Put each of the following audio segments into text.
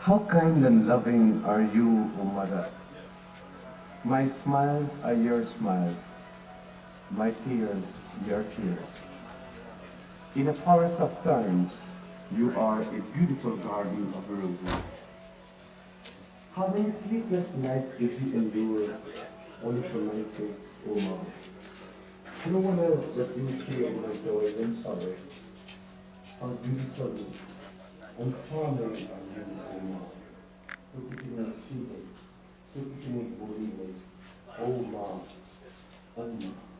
How kind and loving are you, O Mother? My smiles are your smiles, my tears your tears. In a forest of thorns, you are a beautiful garden of roses. How many sleepless nights did you endure only for my sake, O Mom? No one else but you shared my joys and sorrows. How beautiful and charming are you, O Mom? Tukikinig sibig, tukikinig bulilig, O Mom, O Mom.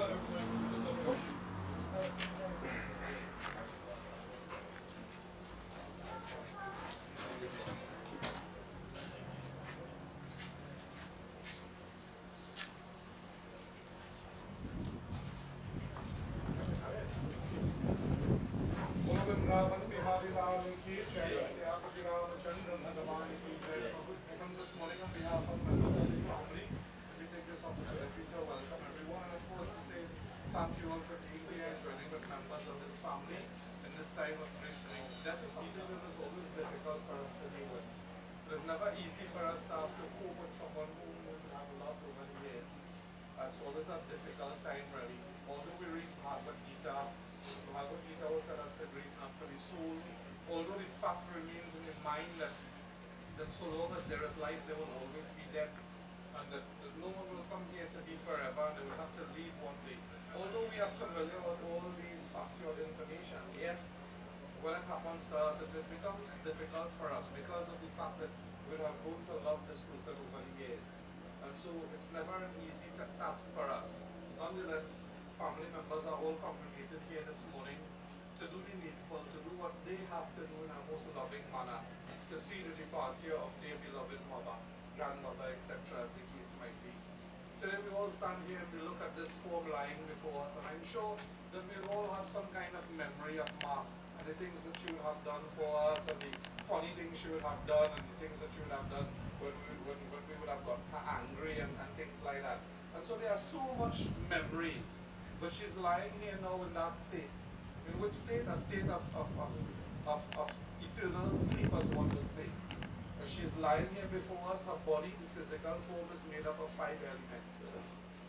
Comes this morning on behalf of members of the family. We take this opportunity to welcome everyone and of course to say thank you all for being here and joining with members of this family in this time of great grief. Death is something that is always difficult for us to deal with. It is never easy for us to have to cope with someone who we have loved over the years. It's always a difficult time really. Although we read Bhagavad Gita will tell us to grieve not for the soul. Although the fact remains in your mind that so long as there is life, there will always be death, and that no one will come here to be forever, and they will have to leave one day. Although we are familiar with all these factual information, yet when it happens to us, it becomes difficult for us because of the fact that we have grown to love this person over the years. And so it's never an easy task for us. Nonetheless, family members are all congregated here this morning to do the needful, to do what they have to do in a most loving manner, to see the departure of their beloved mother, grandmother, etc., as the case might be. Today we all stand here and we look at this form lying before us, and I'm sure that we all have some kind of memory of Ma, and the things that she would have done for us, and the funny things she would have done, and the things that she would have done when we would have gotten her angry and things like that. And so there are so much memories, but she's lying here now in that state. In which state? A state of eternal sleep, as one would say. She's lying here before us. Her body, the physical form, is made up of 5 elements.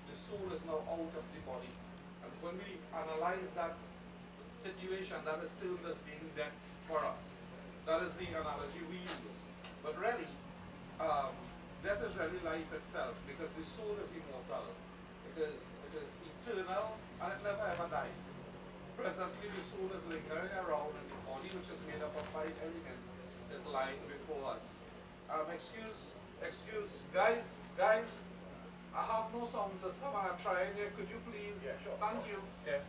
The soul is now out of the body. And when we analyze that situation, that is termed as being death for us. That is the analogy we use. But really, death is really life itself, because the soul is immortal. It is eternal, and it never ever dies. Presently, the soul is lingering around, and the body, which is made up of 5 elements, is lying before us. Excuse, guys, I have no sound system, and I'm trying here. Could you please? Yeah, sure. Thank you. Yeah.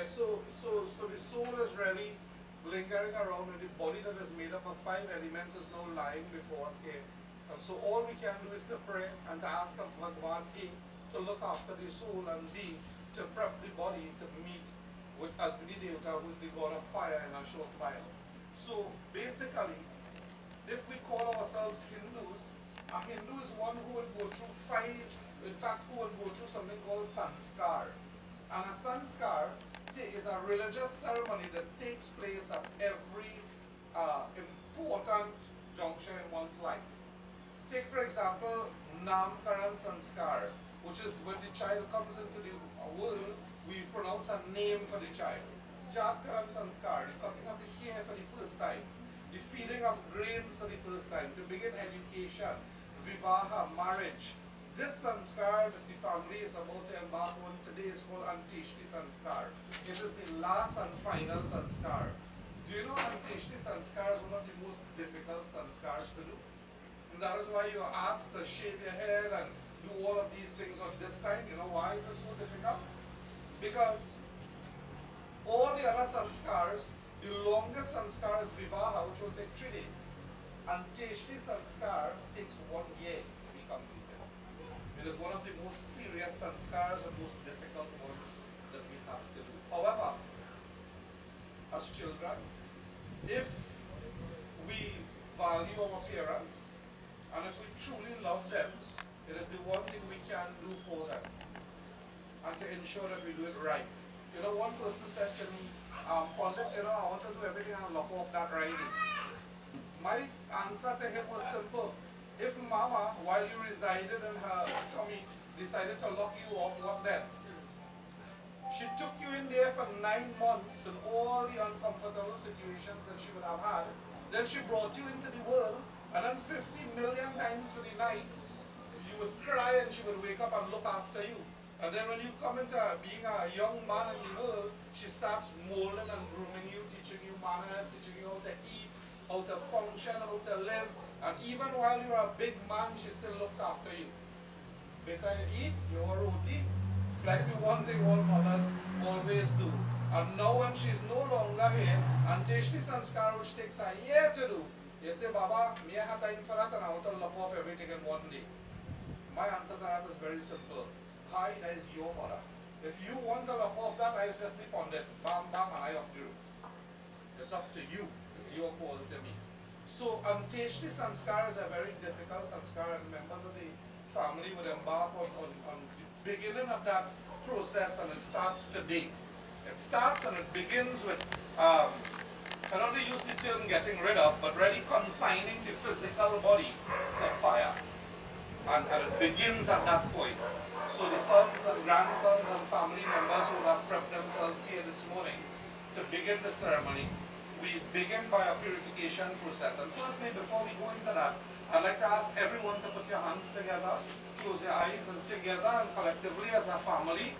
So the soul is really lingering around, and the body that is made up of 5 elements is now lying before us here. And so all we can do is to pray and to ask of Bhagavan A, to look after the soul, and B, to prep the body to meet with Agni Devata, who is the god of fire, in a short while. So basically, if we call ourselves Hindus, a Hindu is one who will go through 5, in fact, who will go through something called sanskar. And a sanskar is a religious ceremony that takes place at every important juncture in one's life. Take, for example, Namkaran Sanskar, which is when the child comes into the world, we pronounce a name for the child. Jatkaran Sanskar, the cutting of the hair for the first time, the feeding of grains for the first time, to begin education, Vivaha, marriage. This Sanskar that the family is about to embark on today is called Anteshti Sanskar. It is the last and final Sanskar. Do you know Anteshti Sanskar is one of the most difficult Sanskars to do? And that is why you are asked to shave your head and do all of these things at this time. You know why it is so difficult? Because all the other sanskars, the longest sanskar is Vivaha, which will take 3 days. And Teshti Sanskar takes 1 year to be completed. It is one of the most serious sanskars and most difficult ones that we have to do. However, as children, if we value our parents, and if we truly love them, it is the one thing we can do for them, and to ensure that we do it right. You know, one person said to me, Pandit, I want to do everything and lock off that riding. My answer to him was simple. If Mama, while you resided in her tummy, decided to lock you off, what then? She took you in there for 9 months in all the uncomfortable situations that she would have had. Then she brought you into the world, and then 50 million times for the night, you would cry and she would wake up and look after you. And then when you come into being a young man in the world, she starts molding and grooming you, teaching you manners, teaching you how to eat, how to function, how to live. And even while you're a big man, she still looks after you. Beta, you eat, you're roti. like the one thing all mothers always do. And now when she's no longer here, and Teshti Sanskar, which takes a year to do, you say, Baba, me I have time for that and I want to lock off everything in one day. My answer to that is very simple. Hi, that is your mother. If you want to lock off that, I just be pondit. Bam, bam, and I off the room. It's up to you if you are called to me. So, Teshti Sanskar is a very difficult Sanskar, and members of the family would embark on the beginning of that process, and it starts today. It starts and it begins with, I don't want to use the term getting rid of, but really consigning the physical body to fire. And it begins at that point. So the sons and grandsons and family members who have prepped themselves here this morning to begin the ceremony, we begin by a purification process. And firstly, before we go into that, I'd like to ask everyone to put your hands together, close your eyes, and together and collectively as a family,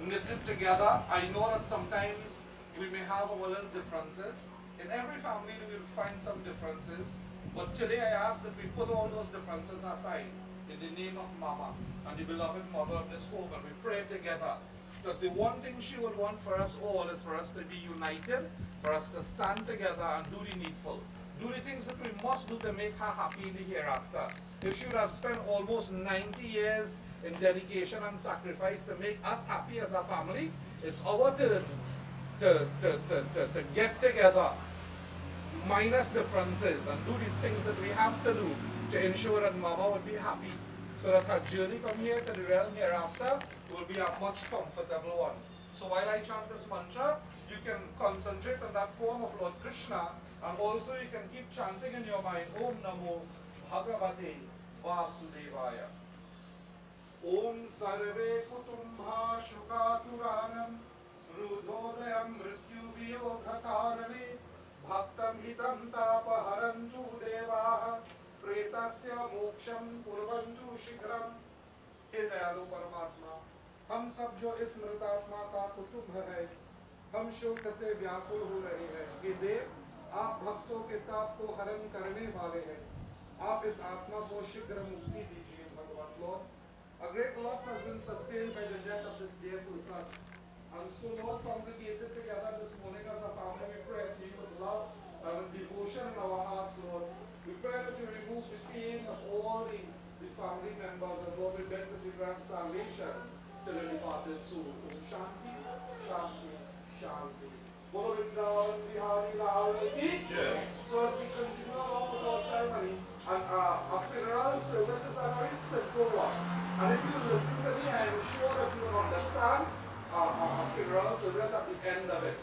knitted together. I know that sometimes we may have our little differences. In every family we will find some differences, but today I ask that we put all those differences aside in the name of Mama and the beloved mother of this home, and we pray together. Because the one thing she would want for us all is for us to be united, for us to stand together and do the needful. Do the things that we must do to make her happy in the hereafter. If she would have spent almost 90 years in dedication and sacrifice to make us happy as a family, it's our turn to get together, minus differences, and do these things that we have to do to ensure that Mama would be happy, so that her journey from here to the realm hereafter will be a much comfortable one. So while I chant this mantra, you can concentrate on that form of Lord Krishna, and also you can keep chanting in your mind, Om Namo Bhagavate Vasudevaya. Om Sarve Kutumbha Shukaturanam Rudhodayam Mrityu Viyodhakarane Bhaktam Hitam Tapaharantu Devaha Pretasya Moksham Purvantu Shigram. हे दयालु परमात्मा, हम सब जो इस मृतात्मा का कुतुब है, हम शोक से व्याकुल हो रहे हैं। ये देव, आप भक्तों के ताप को हरण करने वाले हैं। आप इस आत्मा को शीघ्र मुक्ति दीजिए, भगवान Lord. A great loss has been sustained by the death of this dear person. And so, Lord, congregated together this morning as a family, we pray to you with love and with devotion in our hearts, Lord. We pray that you remove the pain of all the family members, and Lord, we beg that you grant salvation to the departed soul. Om Shanti, Shanti, Shanti. Bolo Vrindavan Bihari Lal ki jai. So as we continue along with our ceremony, and our funeral service is a very simple one. And if you listen to me, I am sure that you will understand our funeral service at the end of it.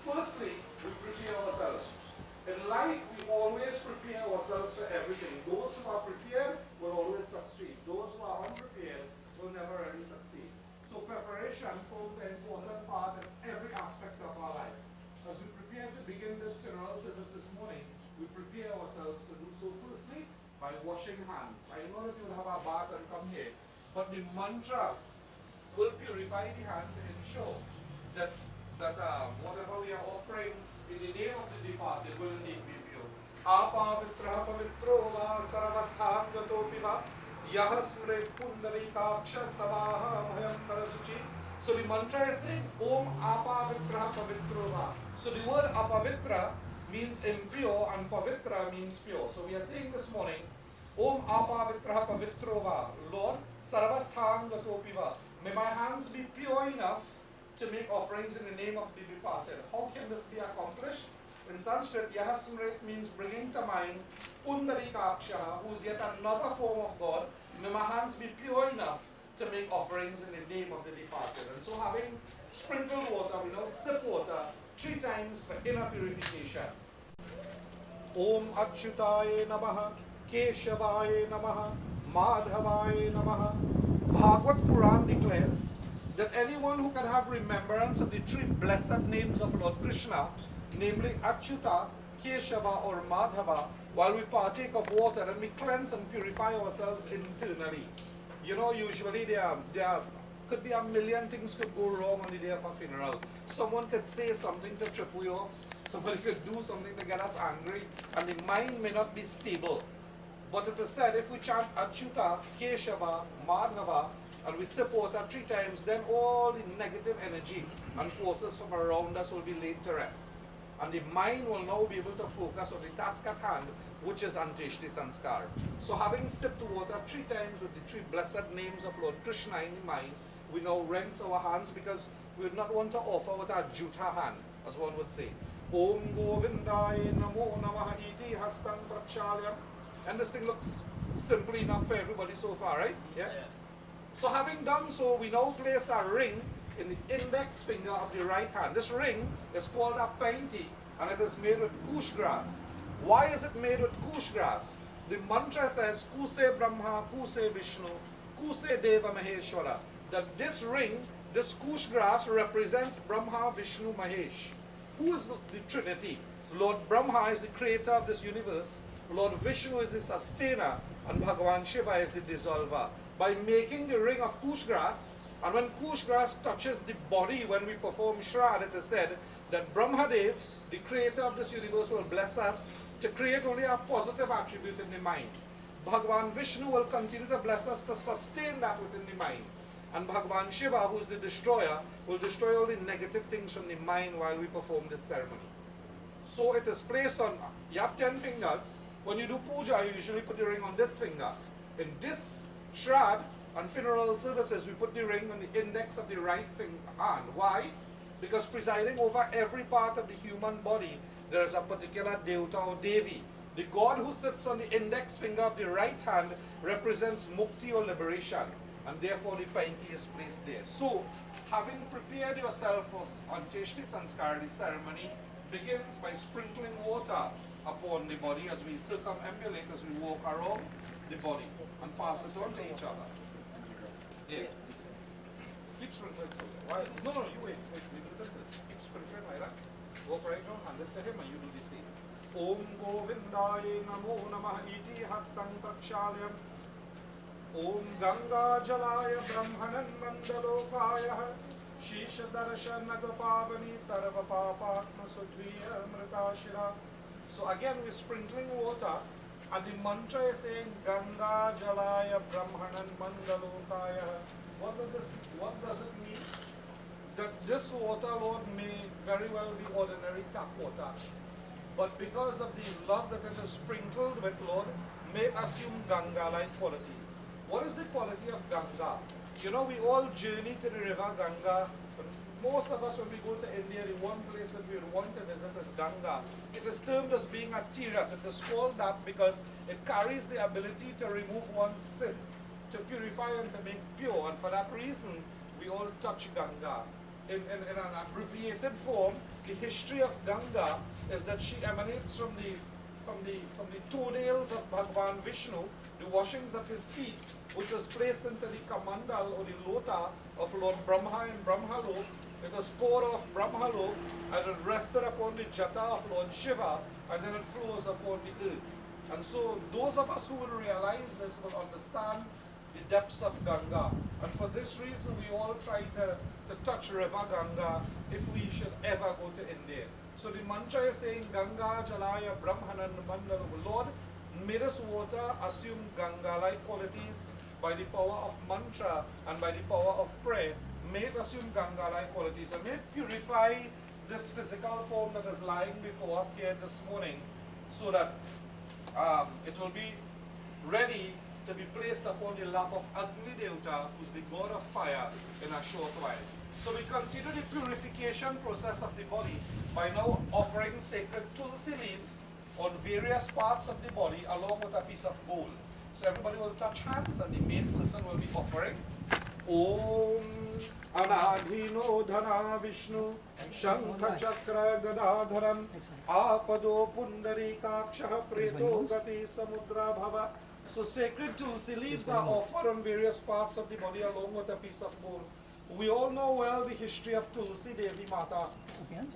Firstly, we prepare ourselves. In life, we always prepare ourselves for everything. Those who are prepared will always succeed. Those who are unprepared will never really succeed. So preparation forms an important part in every aspect of our lives. As we prepare to begin this funeral service this morning, we prepare ourselves to do so firstly by washing hands. I know that you will have a bath and come here, but the mantra will purify the hand to ensure that whatever we are offering in the name of the departed will indeed be pure. Apavitra pavitro va sarvasthan gatopi va yah smrit pundarikaksha savaha bhayam karasuchi. So the mantra is saying Om Apavitra pavitro va. So the word apavitra means impure and pavitra means pure. So we are saying this morning Om Apavitra pavitro va. Lord, sarvasthan gatopi va. May my hands be pure enough to make offerings in the name of the departed. How can this be accomplished? In Sanskrit, Yahasmrit means bringing to mind Pundarikaksha, who is yet another form of God. May my hands be pure enough to make offerings in the name of the departed. And so having sprinkled water, sip water 3 times for inner purification. Om Achyutaye Namaha, Keshavaye Namaha, Madhavaye Namaha. Bhagavad Puran declares that anyone who can have remembrance of the 3 blessed names of Lord Krishna, namely Achyuta, Keshava or Madhava, while we partake of water and we cleanse and purify ourselves internally. Usually there could be a million things could go wrong on the day of a funeral. Someone could say something to trip you off, somebody could do something to get us angry, and the mind may not be stable. But it is said if we chant Achyuta, Keshava, Madhava, and we sip water 3 times, then all the negative energy and forces from around us will be laid to rest. And the mind will now be able to focus on the task at hand, which is Anteshti Sanskar. So having sipped water 3 times with the 3 blessed names of Lord Krishna in the mind, we now rinse our hands because we would not want to offer with our Juta hand, as one would say. Om Govindaya Namo Namaha Iti Hastan Prakshalyam. And this thing looks simple enough for everybody so far, right? Yeah? So having done so, we now place our ring in the index finger of the right hand. This ring is called a painti, and it is made with kush grass. Why is it made with kush grass? The mantra says, Kuse Brahma, Kuse Vishnu, Kuse Deva Maheshwara. That this ring, this kush grass represents Brahma, Vishnu, Mahesh. Who is the Trinity? Lord Brahma is the creator of this universe, Lord Vishnu is the sustainer, and Bhagavan Shiva is the dissolver. By making the ring of kush grass, and when kush grass touches the body when we perform Shraddha, it is said that Brahmadev, the creator of this universe, will bless us to create only a positive attribute in the mind. Bhagavan Vishnu will continue to bless us to sustain that within the mind. And Bhagavan Shiva, who is the destroyer, will destroy all the negative things from the mind while we perform this ceremony. So it is placed on, you have 10 fingers. When you do puja, you usually put the ring on this finger. In this Shraddha and funeral services, we put the ring on the index of the right hand. Why? Because presiding over every part of the human body, there is a particular Devta or Devi. The God who sits on the index finger of the right hand represents mukti or liberation, and therefore the painti is placed there. So, having prepared yourself for Anteshti Sanskar, the ceremony begins by sprinkling water upon the body as we circumambulate, as we walk around the body and pass it on to each other. Yeah. Keep sprinkling. Why? No, you wait. We do this. Keep sprinkling like that. Walk right down, hand it to him, and you do the same. Om Govindaya Namo Namaha Iti Hastan Takshalyam. Om Ganga Jalaya Brahmanan Mandalokaya Shisha Darshana Gopavani Sarva Papatma Sudviya Mritashira. So again we're sprinkling water, and the mantra is saying Ganga Jalaya Brahmanan Mandalokaya. What does it mean? That this water, Lord, may very well be ordinary tap water, but because of the love that it is sprinkled with, Lord, may it assume Ganga-like qualities. What is the quality of Ganga? You know, we all journey to the river Ganga. Most of us, when we go to India, the one place that we would want to visit is Ganga. It is termed as being a tirat. It is called that because it carries the ability to remove one's sin, to purify and to make pure. And for that reason, we all touch Ganga. In an abbreviated form, the history of Ganga is that she emanates from the toenails of Bhagavan Vishnu, the washings of his feet, which was placed into the kamandal or the lota of Lord Brahma in Brahmalok. It was poured off Brahmalok and it rested upon the jata of Lord Shiva, and then it flows upon the earth. And so those of us who will realize this will understand the depths of Ganga. And for this reason we all try to touch river Ganga if we should ever go to India. So the mantra is saying Ganga Jalaya Brahmanan Mandala. Lord, may this water assume Ganga-like qualities by the power of mantra and by the power of prayer. May it assume Ganga-like qualities, and may it purify this physical form that is lying before us here this morning, so that it will be ready to be placed upon the lap of Agni Devta, who's the god of fire, in a short while. So we continue the purification process of the body by now offering sacred tulsi leaves on various parts of the body along with a piece of gold. So everybody will touch hands, and the main person will be offering Om Anadhino Dhana Vishnu Shankha Chakra Gadadharam Apado Pundarikaksha Preto Gati Samudra Bhava. So sacred tulsi leaves are offered on various parts of the body along with a piece of gold. We all know well the history of Tulsi Devi Mata.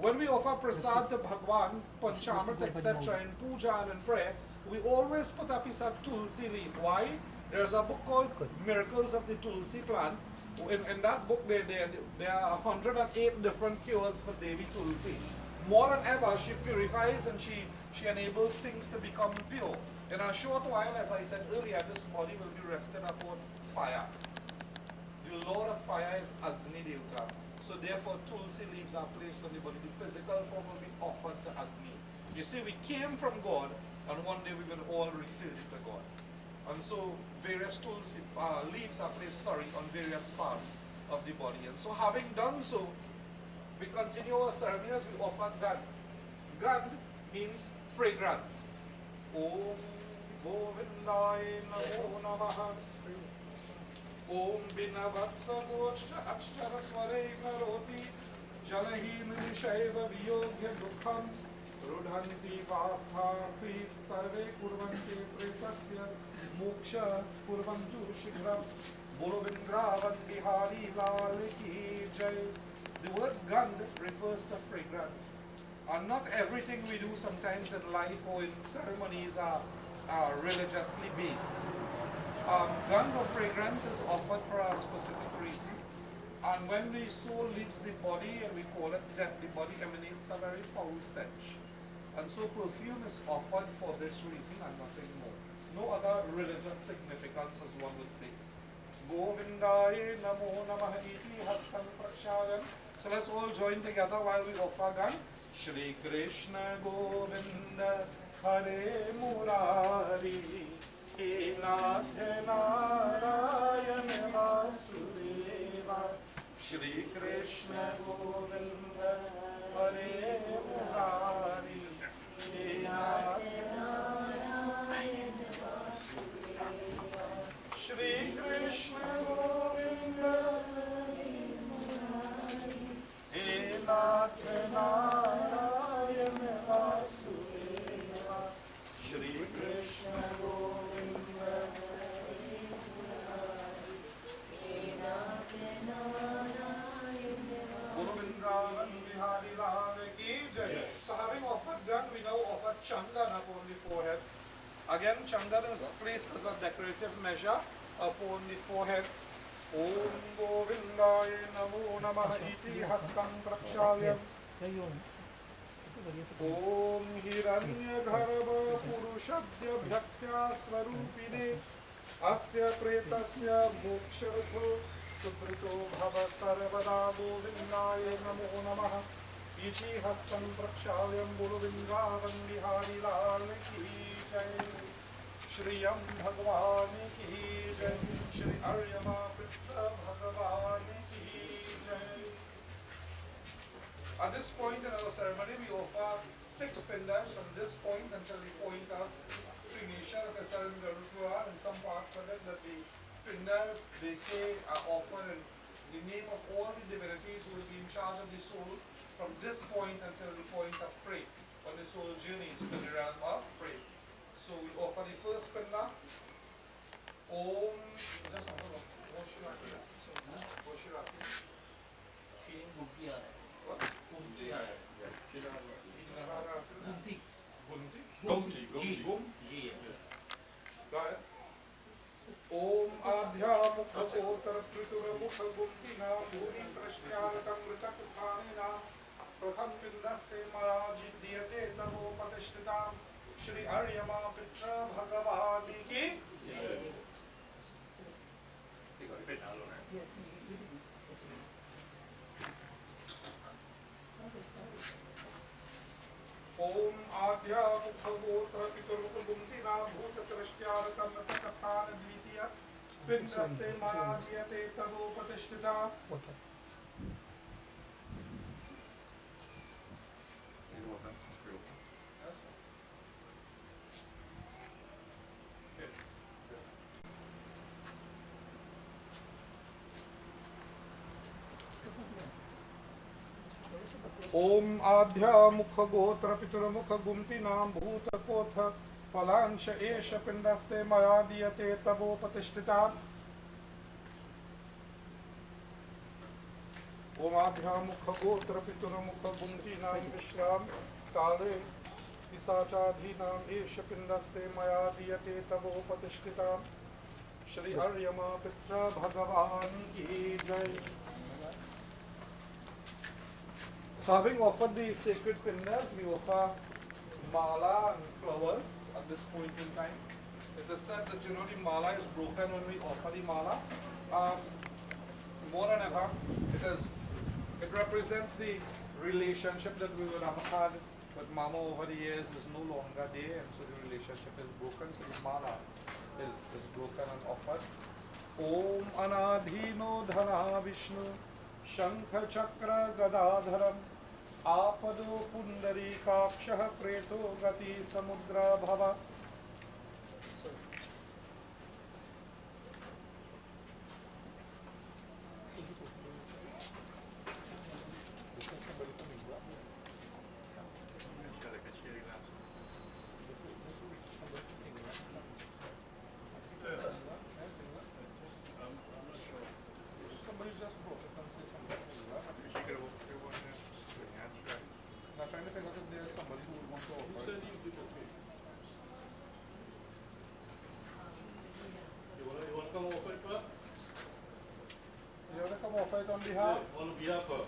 When we offer prasad to Bhagwan, Panchamrit, etc. in puja and in prayer, we always put a piece of Tulsi leaf. Why? There's a book called Miracles of the Tulsi Plant. In that book, there are 108 different cures for Devi Tulsi. More than ever, she purifies and she enables things to become pure. In a short while, as I said earlier, this body will be rested upon fire. The the lord of fire is Agni Devta. So therefore Tulsi leaves are placed on the body. The physical form will be offered to Agni. You see, we came from God, and one day we will all return to God. And so various Tulsi leaves are placed, on various parts of the body. And so having done so, we continue our ceremony as we offer Gand. Gand means fragrance. Om Govindaya Namo Namaha. Om Binavatsa Gocha Akshara Sware Naroti Jalahin Shaiva Viyogya Dukham Rudhanti Vastha Sarve Kurvanti Pretasya Moksha Kurvantu Shikhram Bolovindra Bihari Lal Ki Jai. The word Gand refers to fragrance. And not everything we do sometimes in life or in ceremonies are religiously based. Gand or fragrance is offered for a specific reason. And when the soul leaves the body, and we call it death, the body emanates a very foul stench. And so perfume is offered for this reason and nothing more. No other religious significance, as one would say. Govindaya Namo Namaha iti hastam prakshayan. So let's all join together while we offer Gand. Shri Krishna Govinda Hare Murari He Nath Narayan Vasudeva. Shri Krishna Govinda Hare Murari He Nath Narayan Vasudeva. Shri Krishna Govinda He Nath Narayan Vasudeva. Shri Krishna Govinda He Nath Narayan Vasudeva. Bihari Lal Ki Jai. So having offered Gand, we now offer Chandan upon the forehead. Again, Chandan is placed as a decorative measure upon the forehead. Om Govindaya Namo Namaha iti hastam prakshalyam. Om Hiranya Garbha Purushadya Bhaktya Swarupine Asya Pretasya Mokshartho Suprito Bhava Sarvada Govindaya Namo Namaha iti hastam prakshalyam. Govindavan Bihari Lal Ki Jai. Shriyam Bhagwan Ki Jai. Shri Aryama Pitra Bhagavan Ki Jai. At this point in our ceremony, we offer 6 pindas from this point until the point of cremation. Like I said in some parts of it, that the pindas, they say, are offered in the name of all the divinities who will be in charge of the soul from this point until the point of pray, when the soul journeys to the realm of pray. So we offer the first pinda. Om. Just hold on. Gumtee Hadai. What? Gumtee Hadai. Gumtee. Gumtee. Go ahead. Om Adhya Mukha Kotar Tritura Mukha Gumtina Bhuri Prashkyaratam Ritak Sthanina Pratham Pindaste Maya Jidyate Tavo Patishtitam Shri Aryama Pitra Bhagavani Ki Om Adhya Mukha Gotra Piturukha Gumtina Bhuta Trashkyaratam Ritak Sthana Dvitiya Pindaste Maya Jidyate Tavo Patishtitam. Om Adhya Mukha Gotra Pitura Mukha Gumtinam Bhuta Kotha Palansha Esha Pindaste Maya Diyate Tavo Patishtitam. Om Adhya Mukha Gotra Pitura Mukha Gumtinam Vishram Kale Isachadhinam Esha Pindaste Maya Diyate Tavo Patishtitam. Shri Aryama Pitra Bhagavan Ki Jai. So having offered the sacred pindas, we offer mala and flowers at this point in time. It is said that the mala is broken when we offer the mala. more than ever, it represents the relationship that we would have had with Mama over the years is no longer there, and so the relationship is broken, so the mala is broken and offered. Om Anadhino Dhana Vishnu Shankha Chakra Gadadharam Apado Pundari Kaksha Preto Gati Samudra Bhava. On behalf? On behalf of.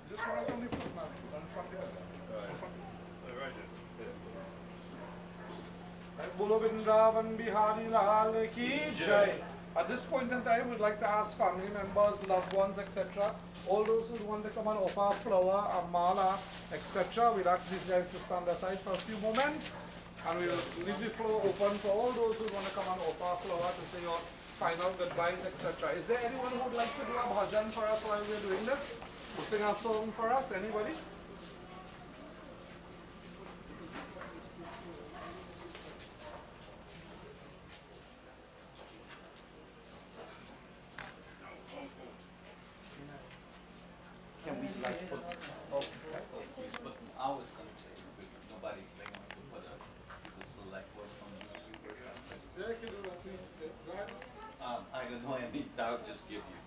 Just write on the foot now, from the right. Bolo Vrindavan Bihari Lal Ki Jai. At this point in time, we'd like to ask family members, loved ones, etc., all those who want to come and offer a flower, a mala, etc., we'd ask these guys to stand aside for a few moments, and we'll leave the floor open for all those who want to come and offer a flower to say your final goodbyes, etc. Is there anyone who would like to do a bhajan for us while we're doing this? Who'll sing a song for us? Anybody? Can we like put, but I was gonna say, but nobody's saying to put a select word from YouTube or something. Yeah, I can do that. Yeah. Go ahead. I don't know, any I'll just give you.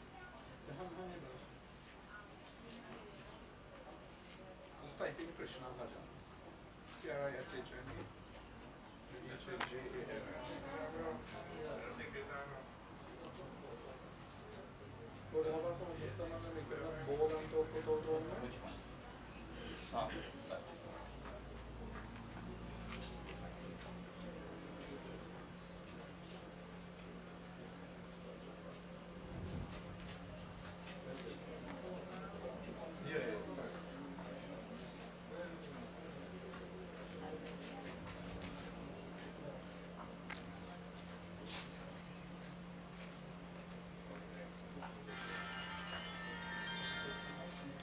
Just type in Krishna Bhajan. Krishna. Which one? Song.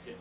Yes.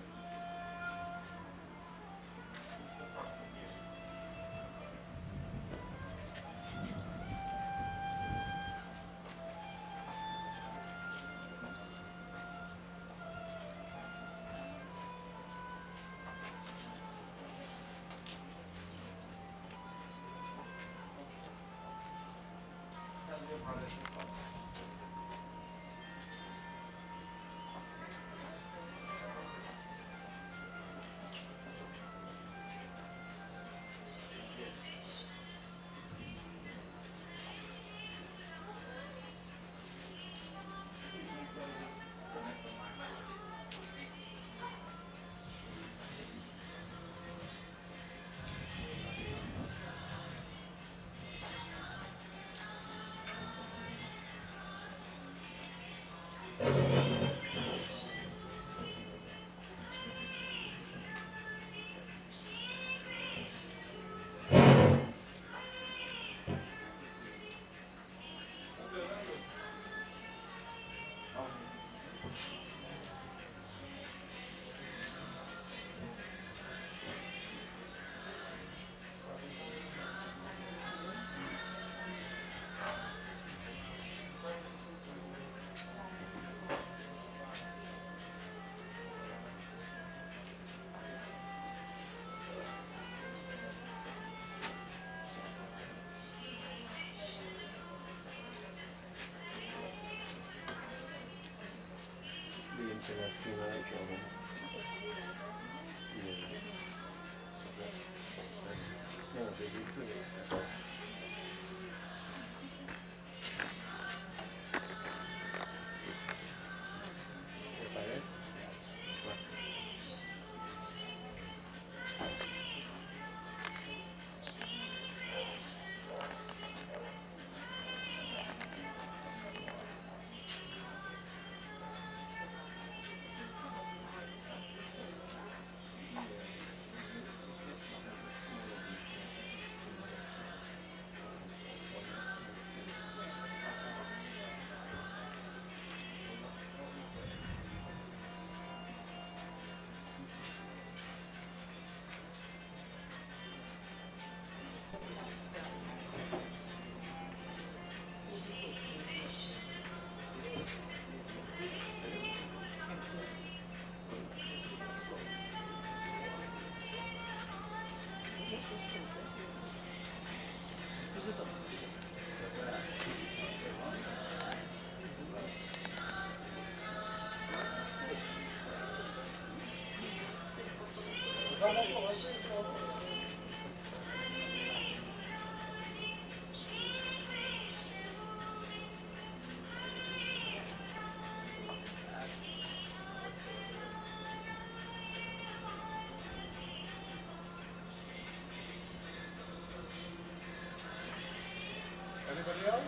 Anybody else?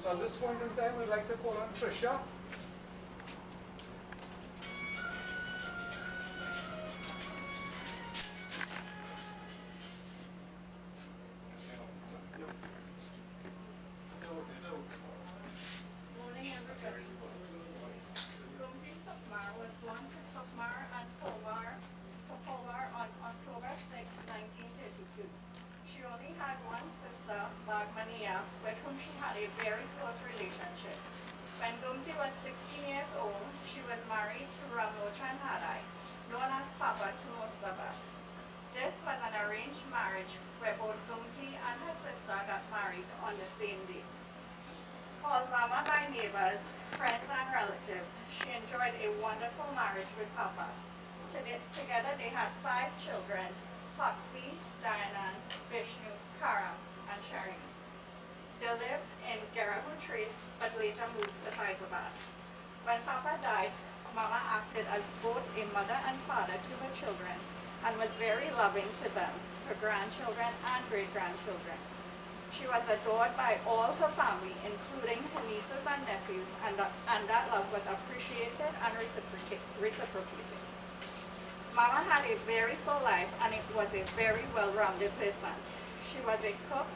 So at this point in time, we'd like to call on Tricia. Morning, everybody. Gumtee Hadai was born to Sukmar and Popovar on October 6, 1932. She only had one sister, Bagmania, with whom she had a very close relationship. When Gumtee was 16 years old, she was married to Gumtee Hadai, known as Papa to most of us. This was an arranged marriage where both Gumtee and her sister got married on the same day. Called Mama by neighbors, friends, and relatives, she enjoyed a wonderful marriage with Papa. Together they had 5 children: Foxy, Diana, Vishnu, Karam, and Sharon. They lived in Garahu Trace, but later moved to Hyderabad. When Papa died, Mama acted as both a mother and father to her children and was very loving to them, her grandchildren and great-grandchildren. She was adored by all her family, including her nieces and nephews, and that love was appreciated and reciprocated. Mama had a very full life, and it was a very well-rounded person. She was a cook,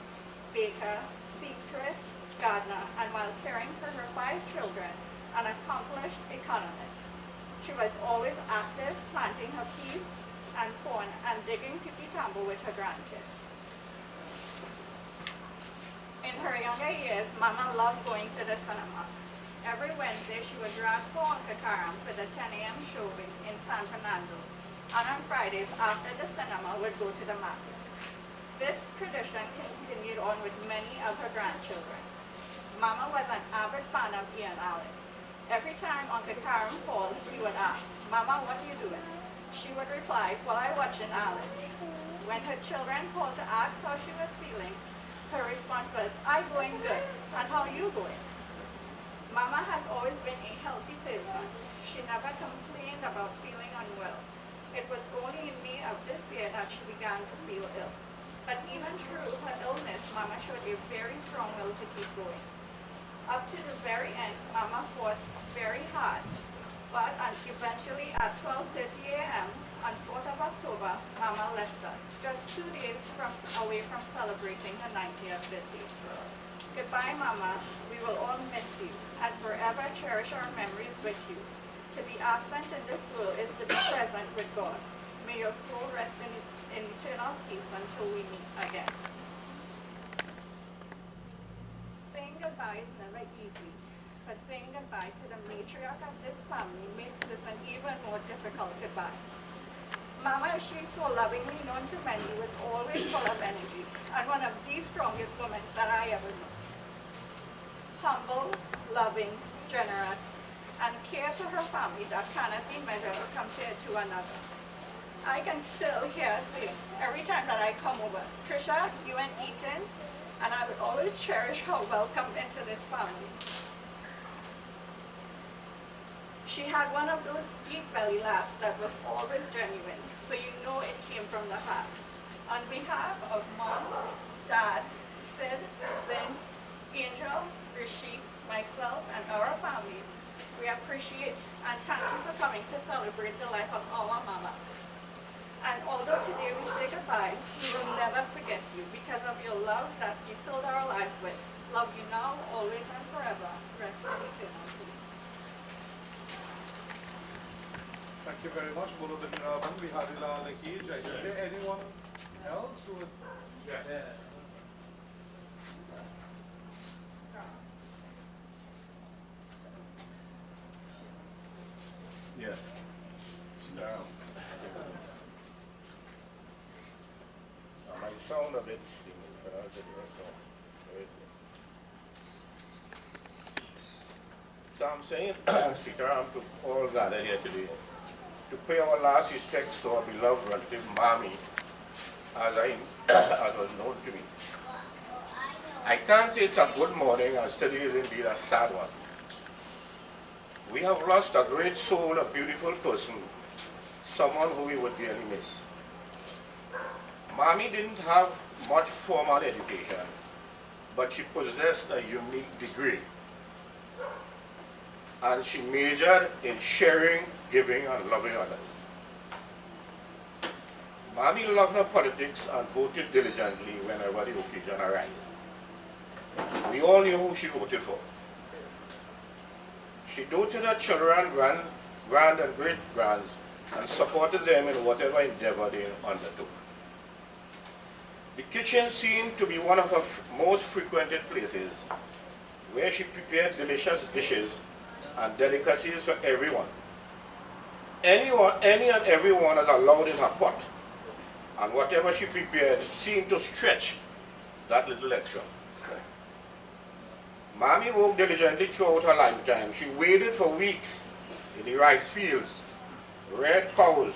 baker, seamstress, gardener, and while caring for her 5 children, an accomplished economist. She was always active, planting her peas and corn and digging tiki-tambo with her grandkids. In her younger years, Mama loved going to the cinema. Every Wednesday, she would drive for Uncle Karam for the 10 a.m. showing in San Fernando, and on Fridays, after the cinema, would go to the market. This tradition continued on with many of her grandchildren. Mama was an avid fan of Ian Allen. Every time Uncle Karam called, he would ask, "Mama, what are you doing?" She would reply, "Well, I watching Allen." When her children called to ask how she was feeling, her response was, "I going good, and how you going?" Mama has always been a healthy person. She never complained about feeling unwell. It was only in May of this year that she began to feel ill. But even through her illness, Mama showed a very strong will to keep going. Up to the very end, Mama fought very hard. But eventually at 12:30 a.m. on 4th of October, Mama left us, just 2 days away from celebrating her 90th birthday. Goodbye, Mama. We will all miss you and forever cherish our memories with you. To be absent in this world is to be present with God. May your soul rest in eternal peace until we meet again. Saying goodbye is never easy, but saying goodbye to the matriarch of this family makes this an even more difficult goodbye. Mama, she's so lovingly known to many, was always full of energy and one of the strongest women that I ever knew. Humble, loving, generous, and care for her family that cannot be measured or compared to another. I can still hear her say every time that I come over, "Trisha, you and Ethan," and I would always cherish her welcome into this family. She had one of those deep belly laughs that was always genuine, so you know it came from the heart. On behalf of Mom, Dad, Sid, Vince, Angel, Rishi, myself, and our families, we appreciate and thank you for coming to celebrate the life of our Mama. And although today we say goodbye, we will never forget you because of your love that you filled our lives with. Love you now, always, and forever. Rest in eternal peace. Thank Thank you very much, Bolo Binraman, Bihadila Leki. Is there anyone else who would? Yeah. Yes. I might sound a bit emotional today, so I'm saying, Sitaram, to all gathered here today, to pay our last respects to our beloved relative Mami, as was known to me. I can't say it's a good morning, as today is indeed a sad one. We have lost a great soul, a beautiful person, someone who we would dearly miss. Mami didn't have much formal education, but she possessed a unique degree. And she majored in sharing, giving, and loving others. Mami loved her politics and voted diligently whenever the occasion arrived. We all knew who she voted for. She doted her children, grand and great-grands, and supported them in whatever endeavor they undertook. The kitchen seemed to be one of her most frequented places, where she prepared delicious dishes and delicacies for everyone. Any and everyone is allowed in her pot, and whatever she prepared seemed to stretch that little extra. Mami worked diligently throughout her lifetime. She waded for weeks in the rice fields, reared cows,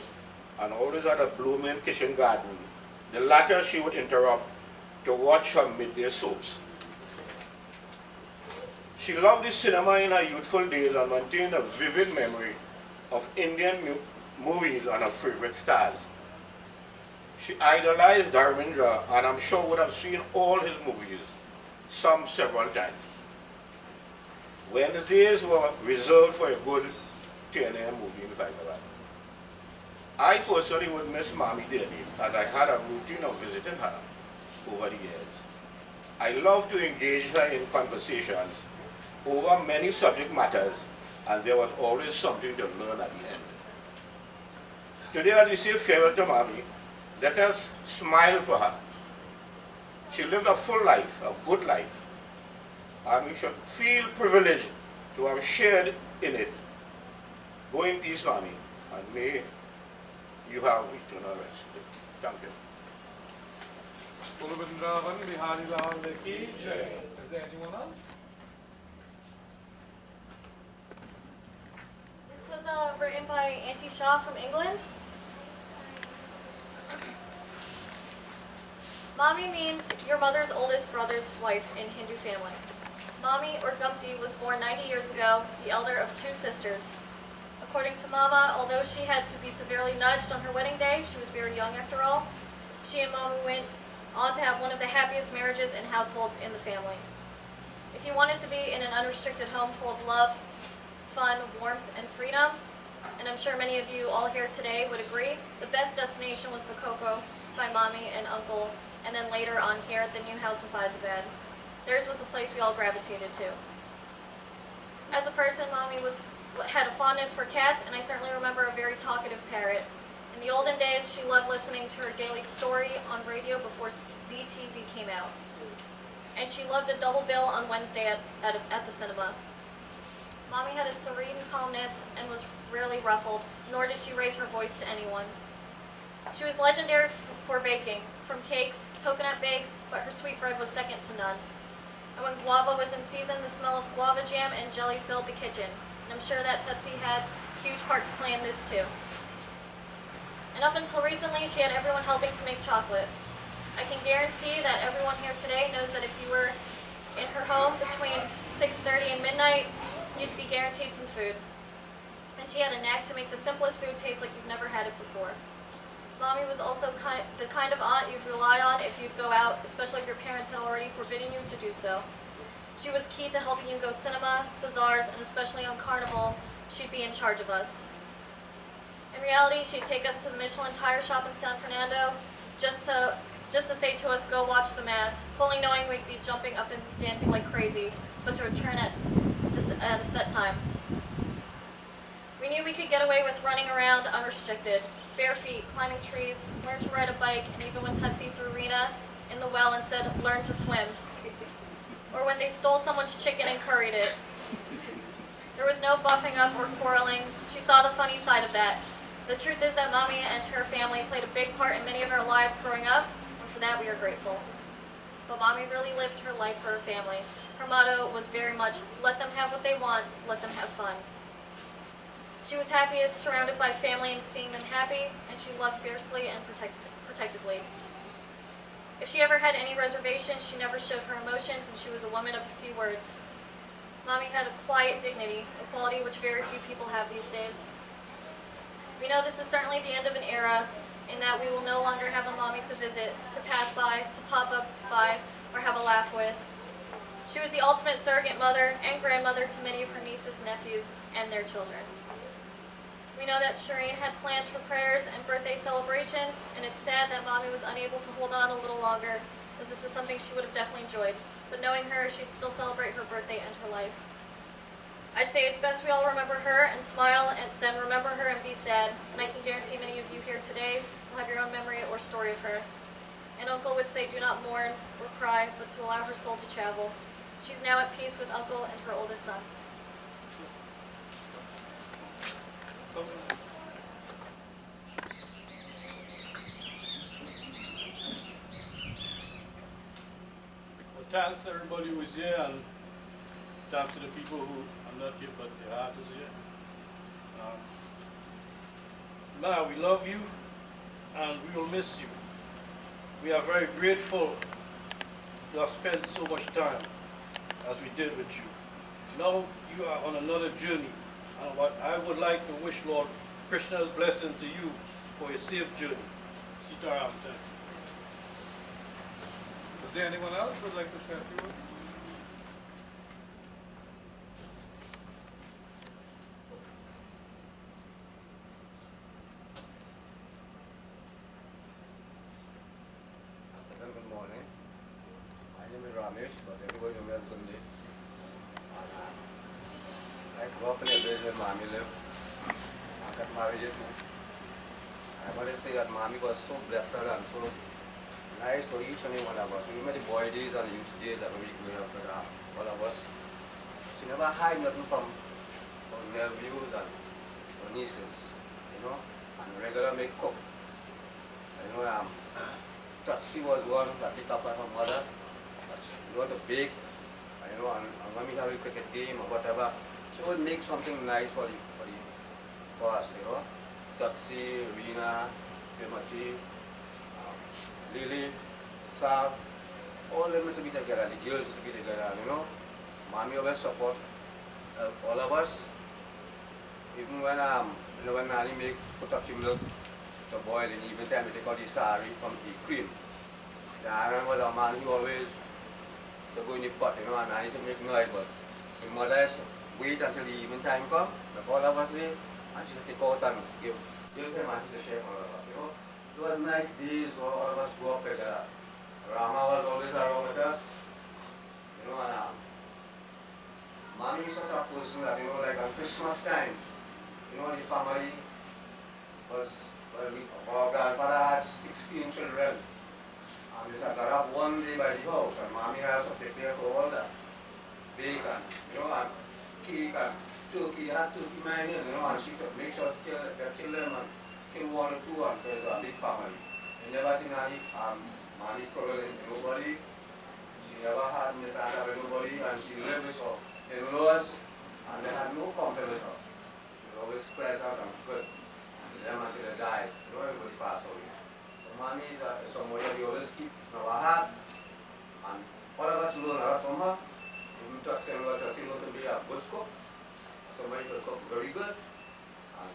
and always had a blooming kitchen garden. The latter she would interrupt to watch her midday soaps. She loved the cinema in her youthful days and maintained a vivid memory of Indian movies and her favorite stars. She idolized Dharmendra, and I'm sure would have seen all his movies, some several times. Wednesdays were reserved for a good 10 a.m. movie in Hyderabad. I personally would miss Mami dearly, as I had a routine of visiting her over the years. I loved to engage her in conversations over many subject matters, and there was always something to learn at the end. Today, as we say farewell to Mami, let us smile for her. She lived a full life, a good life, and we should feel privileged to have shared in it. Go in peace, Mami, and may you have eternal rest. Thank you. Bolo Binraman, Bihadila Leki. Is there anyone else? This was written by Auntie Shaw from England. Mami means your mother's oldest brother's wife in Hindu family. Mami, or Gumtee, was born 90 years ago, the elder of 2 sisters. According to Mama, although she had to be severely nudged on her wedding day, she was very young after all, she and Mama went on to have one of the happiest marriages and households in the family. If you wanted to be in an unrestricted home full of love, fun, warmth, and freedom, and I'm sure many of you all here today would agree, the best destination was the Cocoa by Mommy and Uncle, and then later on here at the new house in Faizabad. Theirs was the place we all gravitated to. As a person, Mommy had a fondness for cats, and I certainly remember a very talkative parrot. In the olden days, she loved listening to her daily story on radio before ZTV came out. And she loved a double bill on Wednesday at the cinema. Mommy had a serene calmness and was rarely ruffled, nor did she raise her voice to anyone. She was legendary for baking, from cakes, coconut bake, but her sweetbread was second to none. And when guava was in season, the smell of guava jam and jelly filled the kitchen. And I'm sure that Tootsie had a huge part to play in this too. And up until recently, she had everyone helping to make chocolate. I can guarantee that everyone here today knows that if you were in her home between 6:30 and midnight, you'd be guaranteed some food. And she had a knack to make the simplest food taste like you've never had it before. Mommy was also the kind of aunt you'd rely on if you'd go out, especially if your parents had already forbidden you to do so. She was key to helping you go cinema, bazaars, and especially on Carnival, she'd be in charge of us. In reality, she'd take us to the Michelin tire shop in San Fernando just to say to us, go watch the mass, fully knowing we'd be jumping up and dancing like crazy, but to return at a set time. We knew we could get away with running around unrestricted, bare feet, climbing trees, learn to ride a bike, and even when Tutsi threw Rena in the well and said, "Learn to swim." Or when they stole someone's chicken and curried it. There was no buffing up or quarreling. She saw the funny side of that. The truth is that Mommy and her family played a big part in many of our lives growing up, and for that we are grateful. But Mommy really lived her life for her family. Her motto was very much, let them have what they want, let them have fun. She was happiest surrounded by family and seeing them happy, and she loved fiercely and protectively. If she ever had any reservations, she never showed her emotions, and she was a woman of a few words. Mommy had a quiet dignity, a quality which very few people have these days. We know this is certainly the end of an era, in that we will no longer have a Mommy to visit, to pass by, to pop up by, or have a laugh with. She was the ultimate surrogate mother and grandmother to many of her nieces, nephews, and their children. We know that Shireen had plans for prayers and birthday celebrations, and it's sad that Mommy was unable to hold on a little longer, as this is something she would have definitely enjoyed. But knowing her, she'd still celebrate her birthday and her life. I'd say it's best we all remember her and smile, and then remember her and be sad. And I can guarantee many of you here today will have your own memory or story of her. And Uncle would say, do not mourn or cry, but to allow her soul to travel. She's now at peace with Uncle and her oldest son. Well, thanks to everybody who is here, and thanks to the people who are not here but their heart is here. Ma, we love you and we will miss you. We are very grateful to have spent so much time as we did with you. Now you are on another journey, and what I would like to wish Lord Krishna's blessing to you for a safe journey. Sitaram, thank you. Is there anyone else who would like to say a few words? Good morning. My name is Ramesh, but everybody knows me as Gumtee. I grew up in a village where Mommy lived. I got married here too. I want to say that Mommy was so blessed and so nice to each and every one of us. We met the boy days and the youth days that we grew up with all of us. She never hid nothing from her nephews and her nieces, you know, and regular make cook. You know, Tutsi was one that picked up by her mother. She got to bake, you know, and when we have a cricket game or whatever, she would make something nice for us, you know. Tutsi, Rena, Pimati, Lily, Saab, all of them used to be together, the girls used to be together, you know. Mommy always support all of us. Even when you know, when Nanny put up some milk to boil, and even time we take out the sari from the cream. I remember the man who always to go in the pot, you know, and I used to make noise, but the mother used to wait until the evening time come, like all of us there, and she used to take out and give him and he used to share for all of us, you know. It was nice days, all of us go up together. Rama was always around with us, you know, and Mommy is such a person that, you know, like on Christmas time, you know, the family was, well, our grandfather had 16 children. And we got up one day by the house, and Mommy has to prepare for all that bacon, you know, and cake and turkey, had turkey mining, you know, and she said make sure to kill them and kill one or two, and there's a big family. You never seen any Mommy quarreling with nobody. She never had misunderstanding with nobody, and she lived with her in-laws, and they had no complaint with her. She was always pleasant and good with them until they died. You know, everybody passed away. Mommy is somebody we always keep in our heart, and all of us learn a lot from her. Even to accept to be a good cook, somebody who cook very good, and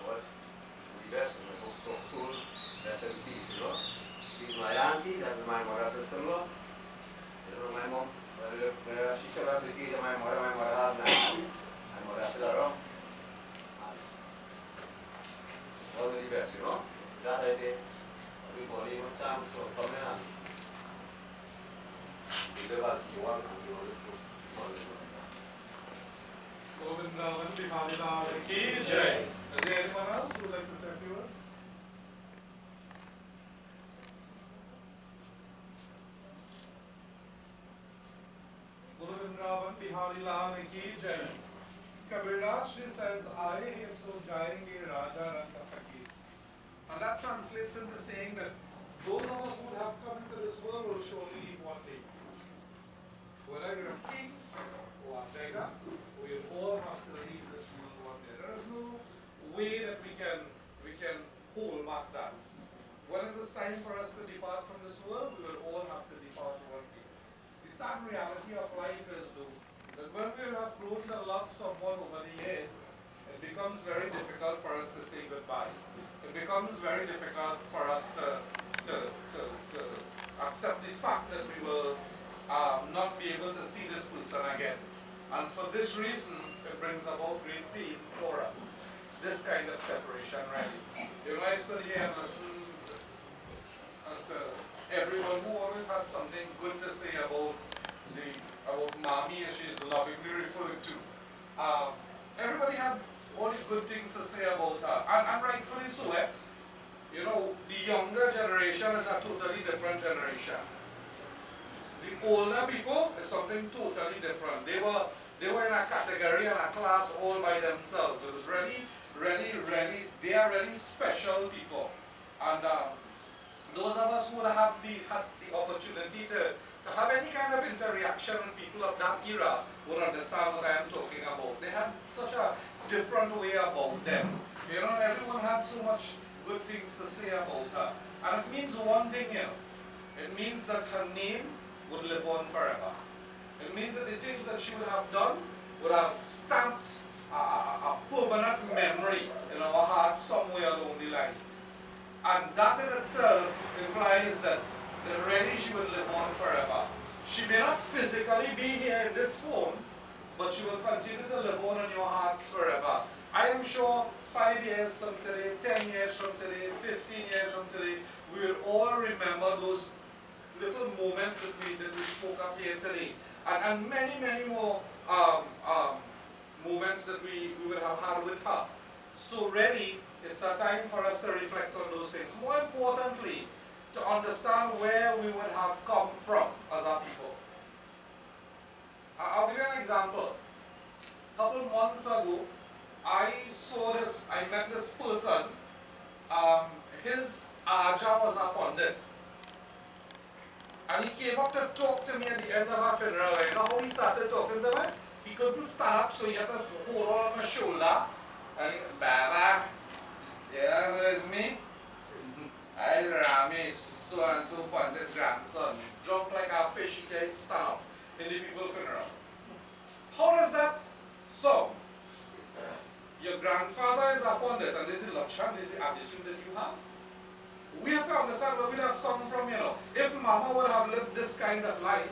was the best, and also soul, rest in peace, you know. She's my auntie, that's my mother's sister-in-law. You know, my mom, well, she showed us the case of my mother had 90, my mother still around. All the best, you know. That I say, everybody one time, so come in and we live as one and we always do. Moving Vrindavan Bihari Lal Ki Jai. Is there anyone else who would like to say a few words? Guru Vrindavan Bihari Lal Ki Jai. Kabirdas says, Aaye so jayenge Raja Ranga Fakir. And that translates into saying that those of us who have come into this world will surely leave one day. Whether you're a king or a beggar, we all have to leave this world one day. There is no way that we can hold back that. When it is time for us to depart from this world, we will all have to depart one day. The sad reality of life is though, that when we have grown to love someone over the years, it becomes very difficult for us to say goodbye. It becomes very difficult for us to accept the fact that we will not be able to see this person again. And for this reason, it brings about great pain for us. This kind of separation, really. You know, I stood here and listened as to everyone who always had something good to say about Mommy, as she's lovingly referred to. Everybody had all these good things to say about her, and rightfully so. You know, the younger generation is a totally different generation. The older people is something totally different. They were in a category and a class all by themselves. It was they are really special people. And those of us who had the opportunity to have any kind of interaction with people of that era would understand what I am talking about. They had such a different way about them. You know, everyone had so much good things to say about her. And it means one thing here. It means that her name would live on forever. It means that the things that she would have done would have stamped a permanent memory in our hearts somewhere along the line. And that in itself implies that really she will live on forever. She may not physically be here in this form, but she will continue to live on in your hearts forever. I am sure 5 years from today, 10 years from today, 15 years from today, we will all remember those little moments that we spoke of here today. And many more moments that we will have had with her. So really, it's a time for us to reflect on those things. More importantly, to understand where we would have come from as a people. I'll give you an example. A couple months ago, I met this person. His Aja was a pundit. And he came up to talk to me at the end of our funeral. You know how he started talking to me? He couldn't stand up, so he had to hold on my shoulder. And he, Baba, yeah, there's me. I Rami, so and so pundit grandson. Drunk like a fish, he can't stand up in the people's funeral. How does that sound? Your grandfather is a pundit, and this is the Lakshan, this is the attitude that you have. We have to understand where we have come from, you know. If Mama would have lived this kind of life,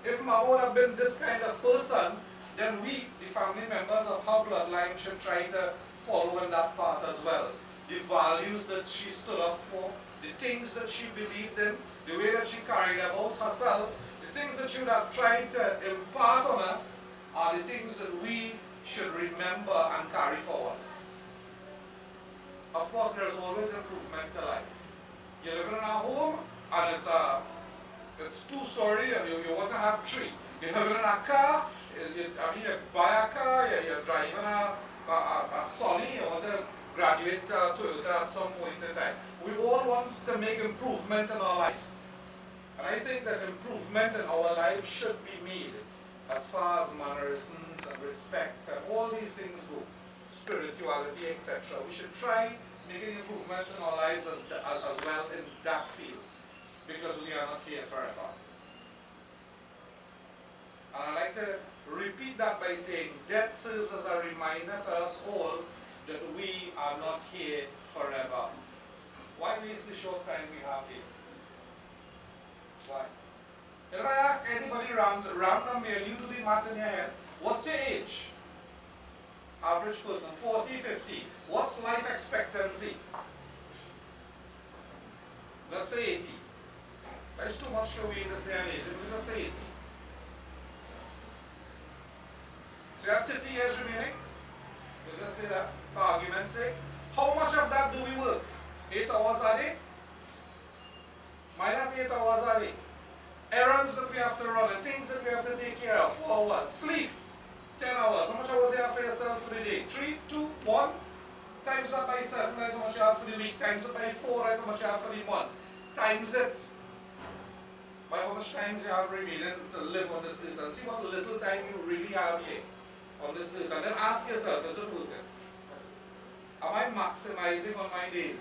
if Mama would have been this kind of person, then we, the family members of her bloodline, should try to follow in that path as well. The values that she stood up for, the things that she believed in, the way that she carried about herself, the things that she would have tried to impart on us are the things that we should remember and carry forward. Of course, there's always improvement to life. You're living in a home and it's 2-story and you want to have 3. You're living in a car, you buy a car, you're driving a Sony, you want to graduate Toyota at some point in time. We all want to make improvement in our lives. And I think that improvement in our lives should be made as far as mannerisms and respect and all these things go, spirituality, etc. We should try making improvements in our lives as well in that field, because we are not here forever. And I like to repeat that by saying death serves as a reminder to us all that we are not here forever. Why waste the short time we have here? Why? If I ask anybody randomly and you do the math in your head, what's your age? Average person, 40, 50. What's life expectancy? Let's say 80. That's too much for we in this day and age. We'll just say 80. So you have 30 years remaining. say that, for argument's sake, how much of that do we work? 8 hours a day? Minus 8 hours a day. Errands that we have to run and things that we have to take care of. 4 hours. Sleep. 10 hours. How much hours you have for yourself for the day? 3, 2, 1. Times that by 7, that's how much you have for the week. Times it by 4, that's how much you have for the month. Times it by how much times you have remaining to live on this earth. And see what little time you really have here on this earth. And then ask yourself, is it worth it? Am I maximizing on my days?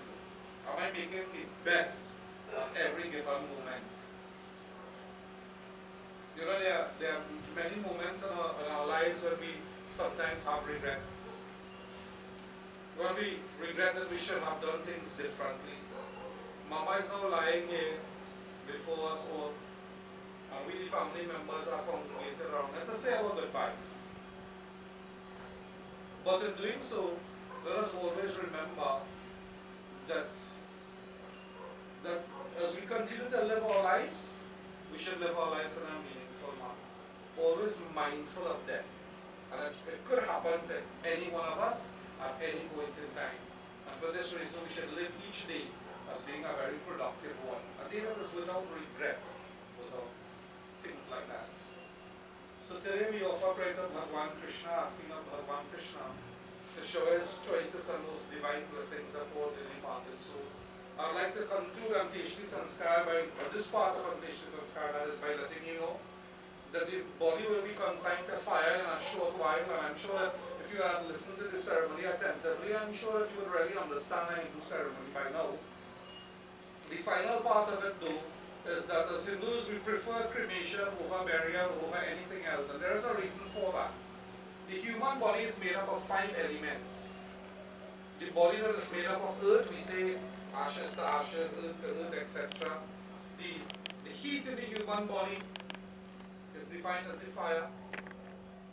Am I making the best of every given moment? You know, there are many moments in our lives when we sometimes have regret. When we regret that we should have done things differently. Mama is now lying here before us all, and we, the family members, are congregated around her to say our goodbyes. But in doing so, let us always remember that as we continue to live our lives, we should live our lives in a meaningful manner. Always mindful of death. And it could happen to any one of us at any point in time. And for this reason, we should live each day as being a very productive one. A day that is without regret, without things like that. So today we offer prayer to Bhagwan Krishna, asking of Bhagwan Krishna to show his choices and those divine blessings upon the departed soul. I'd like to conclude Anteshti Sanskar this part of Anteshti Sanskar, that is by letting you know that the body will be consigned to fire in a short while, and I'm sure that if you had listened to the ceremony attentively, I'm sure that you would really understand the Hindu ceremony by now. The final part of it though is that as Hindus we prefer cremation over burial over anything else, and there is a reason for that. The human body is made up of 5 elements. The body that is made up of earth, we say ashes to ashes, earth to earth, etc. The heat in the human body is defined as the fire.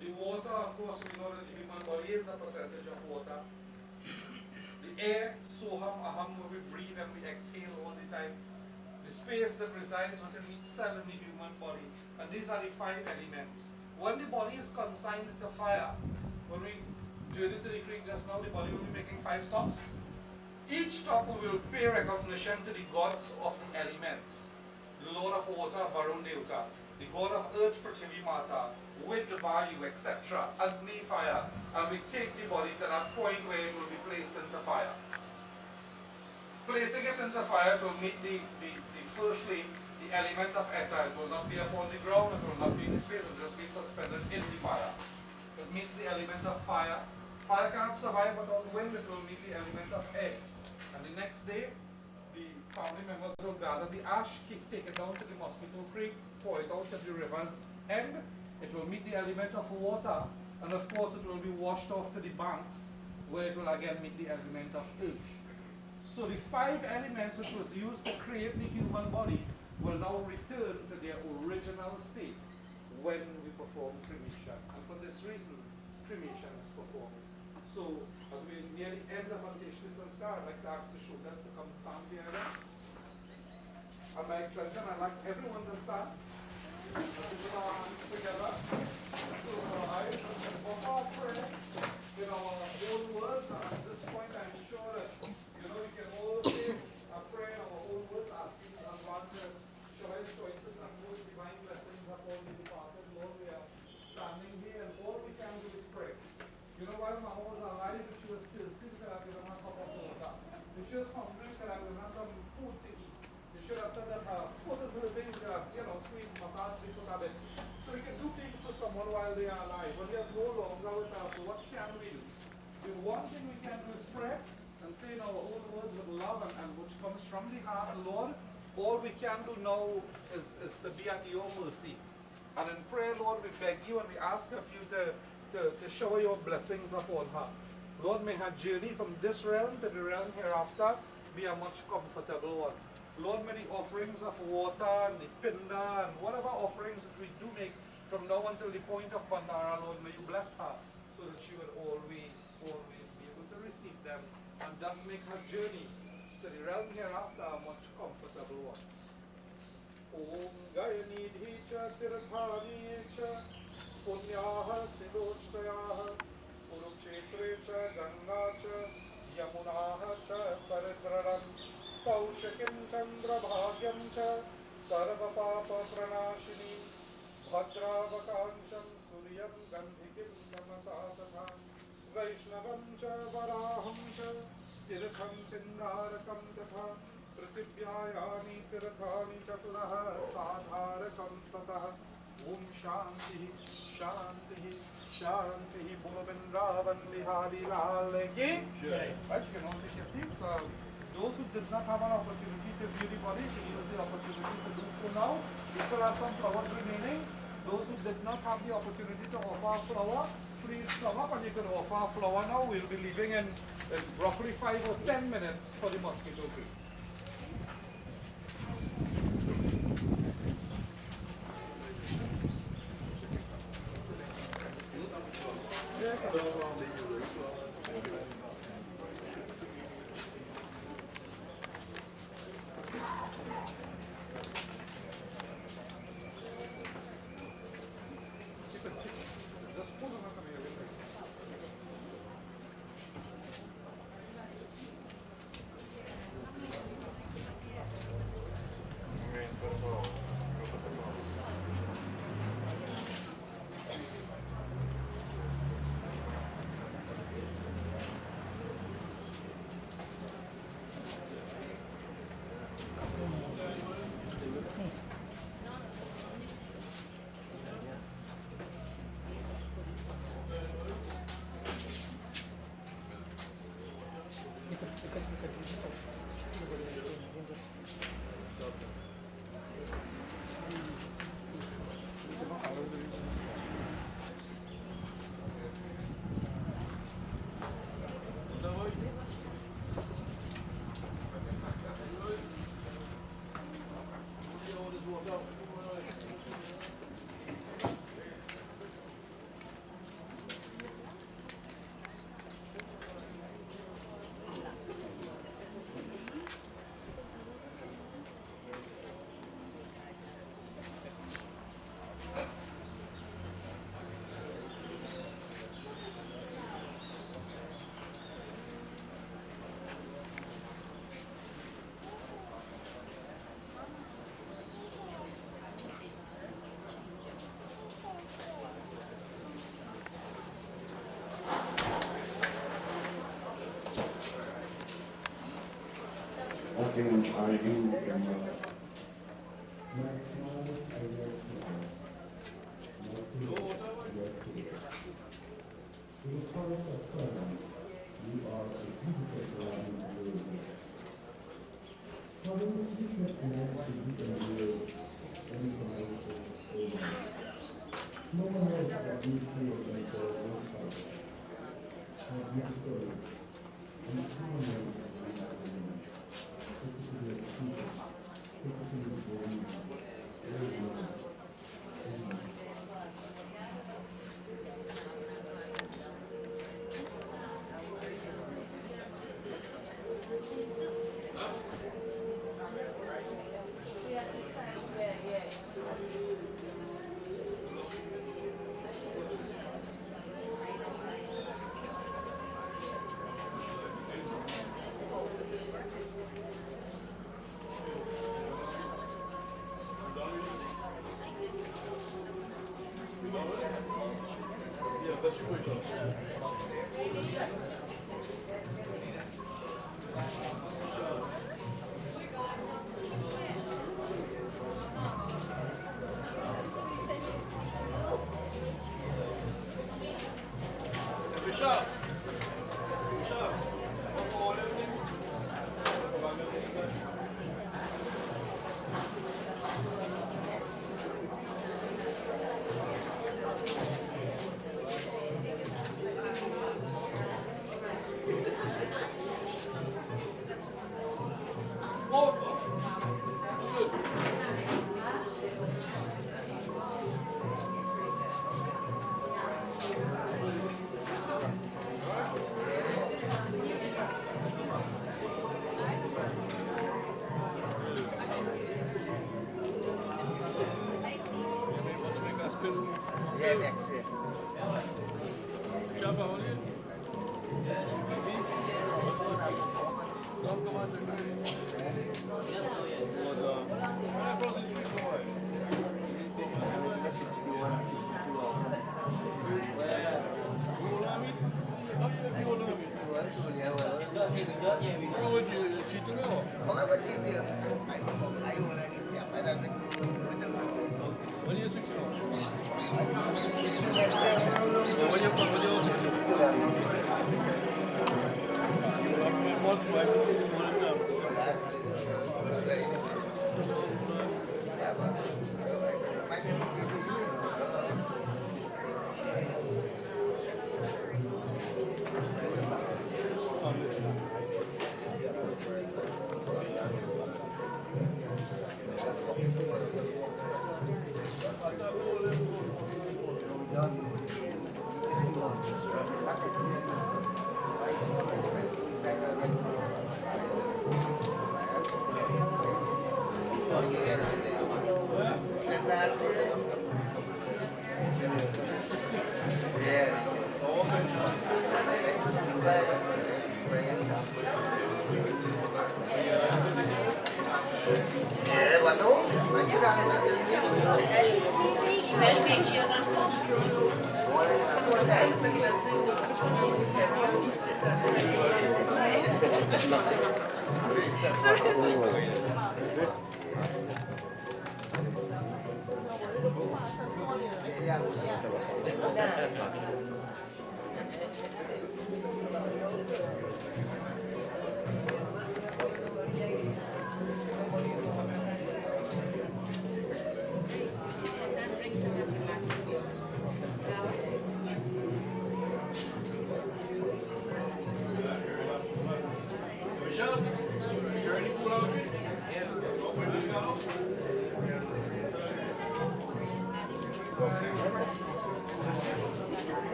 The water, of course, we know that the human body is a percentage of water. The air, soham, aham, where we breathe and we exhale all the time. The space that resides within each cell in the human body. And these are the 5 elements. When the body is consigned to fire, when we journey to the creek just now, the body will be making 5 stops. Each stop we will pay recognition to the gods of the elements. The Lord of water, Varun Devta. The god of earth, Prithvi Mata. Wind, Vayu, etc. Agni, fire. And we take the body to that point where it will be placed into fire. Placing it into fire will meet firstly, the element of ether. It will not be upon the ground, it will not be in space, it will just be suspended in the fire. It meets the element of fire. Fire cannot survive without wind, it will meet the element of air. And the next day, the family members will gather the ash, take it down to the mosquito creek, pour it out at the river's end. It will meet the element of water, and of course it will be washed off to the banks, where it will again meet the element of earth. So the 5 elements which was used to create the human body will now return to their original state when we perform cremation. And for this reason, cremation is performed. So, as we near the end of Anteshti Sanskar, I'd like to ask the Shodas to come stand here. And by extension, I'd like everyone to stand. Let's put our hands together, close our eyes, and offer our prayer in our own words. And at this point, I'm sure that we can all say a prayer in our own words, asking God to show his choices and those divine blessings upon the departed. Lord, we are standing here, and all we can do is pray. While Mama was alive, if she was thirsty, we could have given her a cup of water. If she was hungry, we could have given her some food to eat. We should have said that her foot is hurting, we could have, squeezed, massage the foot a bit. So we can do things for someone while they are alive. When they are no longer with us, so what can we do? The one thing we can do is pray and say in our own words with love and which comes from the heart, Lord, all we can do now is to be at your mercy. And in prayer, Lord, we beg you and we ask of you to shower your blessings upon her. Lord, may her journey from this realm to the realm hereafter be a much comfortable one. Lord, may the offerings of water and the pinda and whatever offerings that we do make from now until the point of Bandara, Lord, may you bless her so that she will always be able to receive them and thus make her journey to the realm hereafter a much comfortable one. Om Gayanidhi cha Tirthani cha Punyaha Sidochtayaha Kurukshetre cha Ganga सौभाग्यं च सर्वपापप्रणाशिनी भद्रावकांशं सूर्यं गन्धिकीं तमसा तथा वैष्णवं च वराहं च तीर्थं पिण्डारकं तथा पृथिव्यायानि तीर्थानि चतुरः साधारकं ततः ॐ शान्तिः शान्तिः शान्तिः बोलो वृंदावन बिहारी लाल की जय. Right, you can all take your seats. Those who did not have an opportunity to view the body, can use the opportunity to do so now. We still have some flowers remaining. Those who did not have the opportunity to offer a flower, please come up and you can offer a flower now. We'll be leaving in roughly 5 or 10 minutes for the mosquito green. Nothing are you in my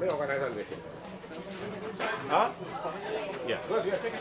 Let me organize and waiting. Huh? Yeah. Good, yeah, take it.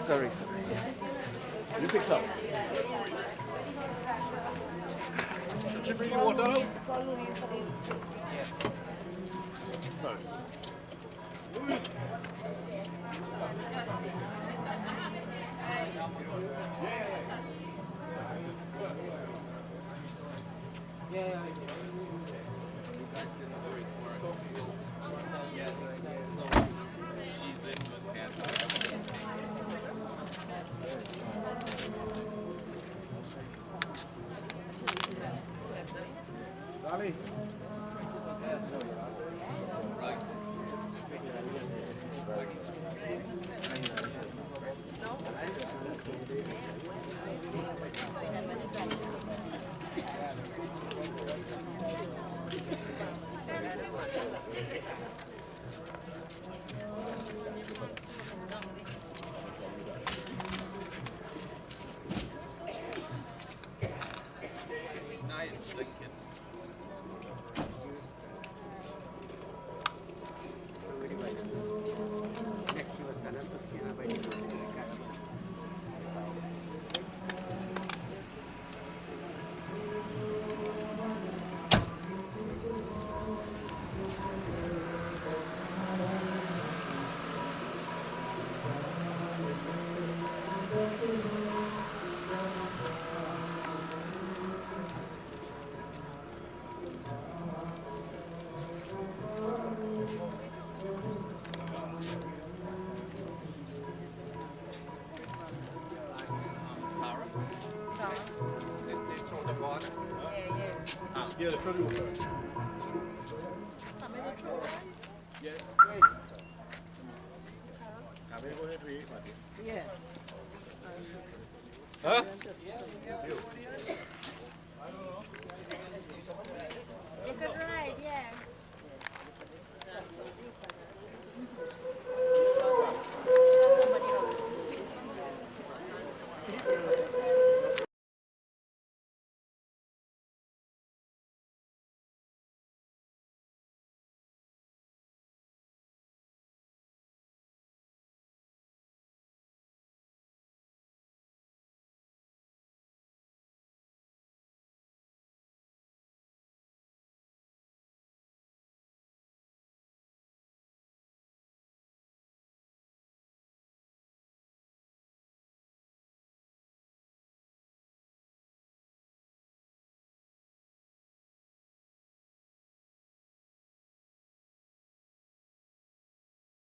Sorry. You pick some. Did you bring your water out? Sorry. Dolly. Nice, Lincoln. They throw the water. Yeah, the pretty water. Yeah. Huh?